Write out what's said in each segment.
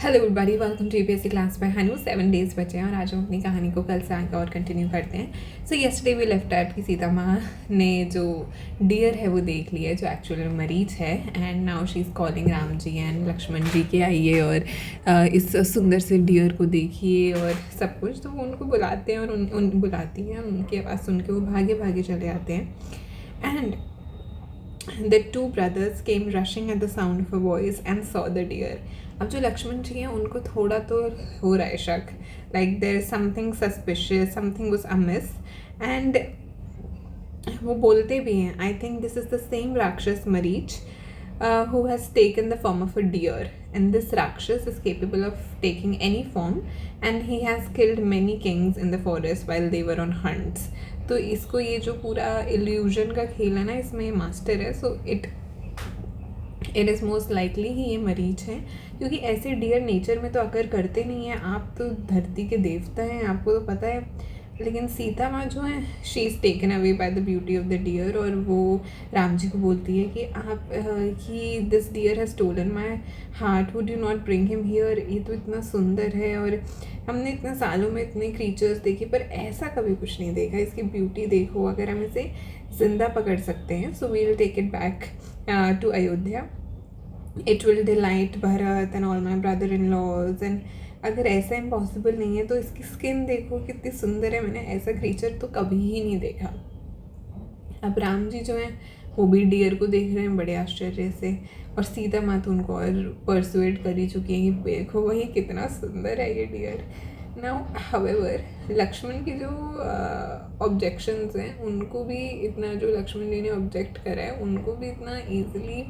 Hello everybody, welcome to UPSC class by Hanu. 7 days बचे हैं और आज हम अपनी कहानी को कल से आगे और कंटिन्यू करते हैं। So yesterday we left at कि सीता माँ ने जो डियर है वो देख लिया है, जो एक्चुअल में मरीच है, and now she is calling Ram ji and Lakshman ji के आइए और इस सुंदर से डियर को देखिए और सब कुछ। तो वो उनको बुलाते हैं और उन बुलाती हैं, उनकी आवाज़ सुन के वो भागे भागे चले आते हैं। And The two brothers came rushing at the sound of a voice and saw the deer. अब जो लक्ष्मण जी हैं उनको थोड़ा तो हो रहा है शक, like there is something suspicious, something was amiss, and वो बोलते भी हैं, I think this is the same Rakshas Marich who has taken the form of a deer, and this Rakshas is capable of taking any form, and he has killed many kings in the forest while they were on hunts. तो इसको ये जो पूरा illusion का खेल है ना, इसमें मास्टर है। So it is most likely ही ये मरीच हैं, क्योंकि ऐसे डियर नेचर में तो अगर करते नहीं हैं। आप तो धरती के देवता हैं, आपको तो पता है। लेकिन सीता माँ जो है, she is taken away by the beauty of the deer, और वो राम जी को बोलती है कि आप ही this deer has stolen my heart, would you not bring him here. ये तो इतना सुंदर है और हमने इतने सालों में इतने क्रीचर्स देखे पर ऐसा कभी कुछ नहीं देखा। इसकी ब्यूटी देखो, अगर हम इसे ज़िंदा पकड़ सकते हैं, so we will take it back to Ayodhya. It will delight Bharat and all my brother in laws. And अगर ऐसा इम्पॉसिबल नहीं है तो इसकी स्किन देखो कितनी सुंदर है, मैंने ऐसा क्रीचर तो कभी ही नहीं देखा। अब राम जी जो हैं वो भी डियर को देख रहे हैं बड़े आश्चर्य से, और सीता माँ तो उनको और परसुएट कर ही चुकी है कि देखो वही कितना सुंदर है ये डियर। नाउ हाउएवर लक्ष्मण की जो ऑब्जेक्शंस हैं उनको भी इतना, जो लक्ष्मण जी ने ऑब्जेक्ट करा है उनको भी इतना ईजिली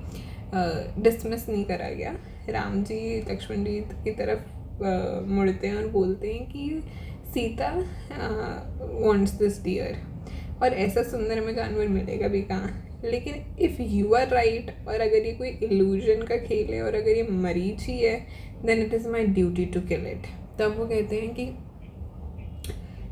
डिसमिस नहीं करा गया। राम जी लक्ष्मण जी की तरफ मुड़ते हैं और बोलते हैं कि सीता वांट्स दिस डियर, और ऐसा सुंदर में जानवर मिलेगा भी कहाँ। लेकिन इफ़ यू आर राइट, और अगर ये कोई इल्यूजन का खेल है और अगर ये मरीच ही है, then it is my duty to kill it. तब वो कहते हैं कि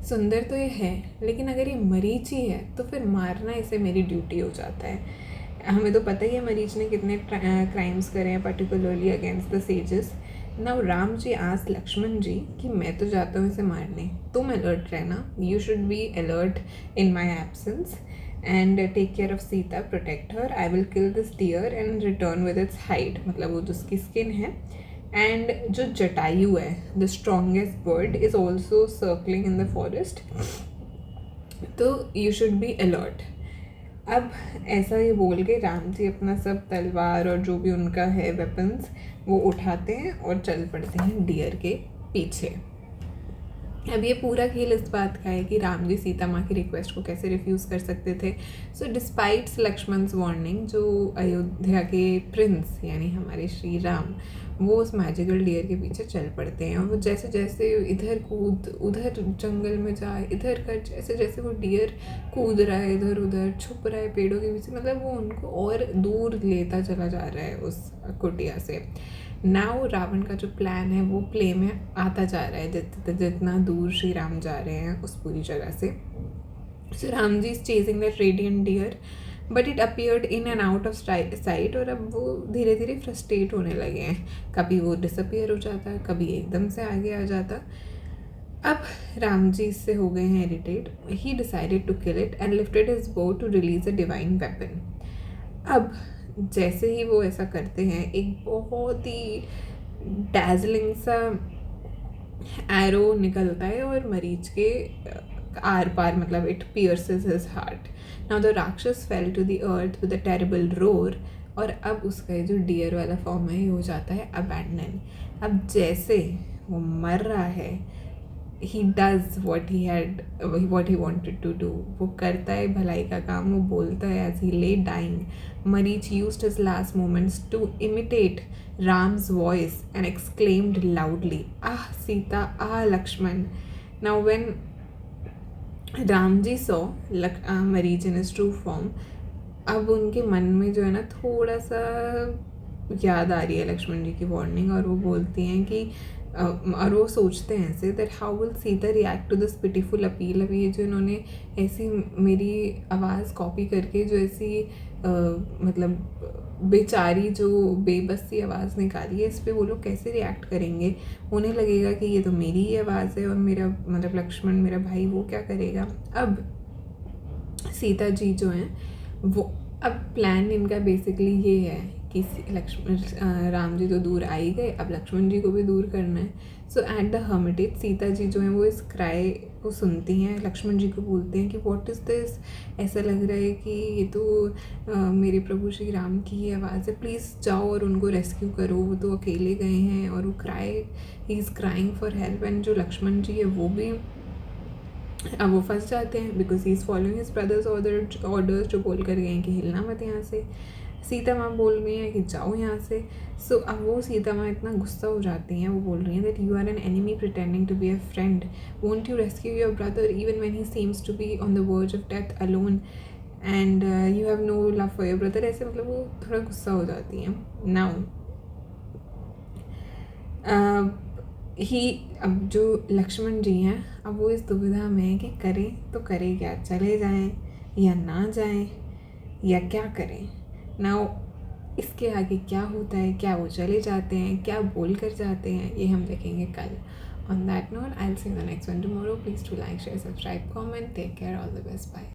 सुंदर तो ये है, लेकिन अगर ये मरीच ही है तो फिर मारना इसे मेरी ड्यूटी हो जाता है। हमें तो पता ही है मरीच ने कितने क्राइम्स करे हैं, particularly against the sages. Now Ram ji ask Lakshman ji कि मैं तो जाता हूँ इसे मारने, तुम अलर्ट रहना, you should be alert in my absence and take care of Sita, protect her. I will kill this deer and return with its hide, मतलब वो जो उसकी स्किन है। एंड जो जटायु है, the strongest bird, is also circling in the forest, तो you should be alert. अब ऐसा ये बोल के राम जी अपना सब तलवार और जो भी उनका है वेपन्स वो उठाते हैं और चल पड़ते हैं डियर के पीछे। अब ये पूरा खेल इस बात का है कि राम जी सीता माँ की रिक्वेस्ट को कैसे रिफ्यूज़ कर सकते थे। सो डिस्पाइट्स लक्ष्मण's वार्निंग, जो अयोध्या के प्रिंस यानी हमारे श्री राम, वो उस मैजिकल डियर के पीछे चल पड़ते हैं। और वो जैसे जैसे इधर कूद उधर जंगल में जाए, इधर कर, जैसे जैसे वो डियर कूद रहा है इधर उधर, छुप रहा है पेड़ों के पीछे, मतलब वो उनको और दूर लेता चला जा रहा है उस कुटिया से। नाउ रावण का जो प्लान है वो प्ले में आता जा रहा है, जितना दूर श्री राम जा रहे हैं उस पूरी जगह से। So Ram ji is chasing that radiant deer, but it appeared in and out of sight, और अब वो धीरे धीरे फ्रस्ट्रेट होने लगे हैं। कभी वो डिसअपियर हो जाता, कभी एकदम से आगे आ जाता। अब राम जी इससे हो गए हैं irritate. He decided to kill it and lifted his bow to release a divine weapon. अब जैसे ही वो ऐसा करते हैं, एक बहुत ही डैजलिंग सा एरो निकलता है और मरीच के आर पार, मतलब it pierces his heart. Now the rakshasa fell to the earth with a terrible roar, और अब उसका जो डियर वाला फॉर्म है ये हो जाता है अबैंडन। अब जैसे वो मर रहा है, he does what he wanted to do, वो करता है भलाई का काम, वो बोलता है as he lay dying, Marich used his last moments to imitate Ram's voice and exclaimed loudly, ah Sita, ah Lakshman. Now when Ramji saw Marich in his true form, अब उनके मन में जो है ना थोड़ा सा याद आ रही है लक्ष्मण जी की वार्निंग, और वो बोलती हैं कि और वो सोचते हैं ऐसे that how will Sita react to this pitiful appeal. अब ये जो इन्होंने ऐसी मेरी आवाज़ कॉपी करके जो ऐसी मतलब बेचारी जो बेबस सी आवाज़ निकाली है, इस पे वो लोग कैसे रिएक्ट करेंगे। उन्हें लगेगा कि ये तो मेरी ही आवाज़ है और मेरा मतलब लक्ष्मण मेरा भाई वो क्या करेगा। अब सीता जी जो हैं वो, अब प्लान इनका बेसिकली ये है कि लक्ष्मण राम जी तो दूर आ ही गए, अब लक्ष्मण जी को भी दूर करना है। सो at the Hermitage Sita ji जो हैं वो इस क्राई को सुनती हैं, लक्ष्मण जी को बोलते हैं कि व्हाट इज़ दिस, ऐसा लग रहा है कि ये तो मेरे प्रभु श्री राम की ही आवाज़ है, प्लीज़ जाओ और उनको रेस्क्यू करो, वो तो अकेले गए हैं। और वो he is crying for help. And जो लक्ष्मण जी है वो भी अब वो फंस जाते हैं because he is following his brothers orders, जो बोल कर गए हैं कि हिलना मत यहाँ से। सीता माँ बोल रही हैं कि जाओ यहाँ से। सो अब वो सीता माँ इतना गुस्सा हो जाती हैं, वो बोल रही हैं that you are an enemy pretending to be a friend, won't you rescue your brother even when he seems to be on the verge of death alone, and you have no love for your brother. ऐसे मतलब वो थोड़ा गुस्सा हो जाती हैं। Now he अब जो लक्ष्मण जी हैं अब वो इस दुविधा में है कि करें तो करें क्या, चले जाएं या ना जाएं या क्या करें। नाउ इसके आगे क्या होता है, क्या वो चले जाते हैं, क्या बोल कर जाते हैं, ये हम देखेंगे कल। On that note I will see you the next one tomorrow. Please to like share subscribe comment, take care, all the best, bye.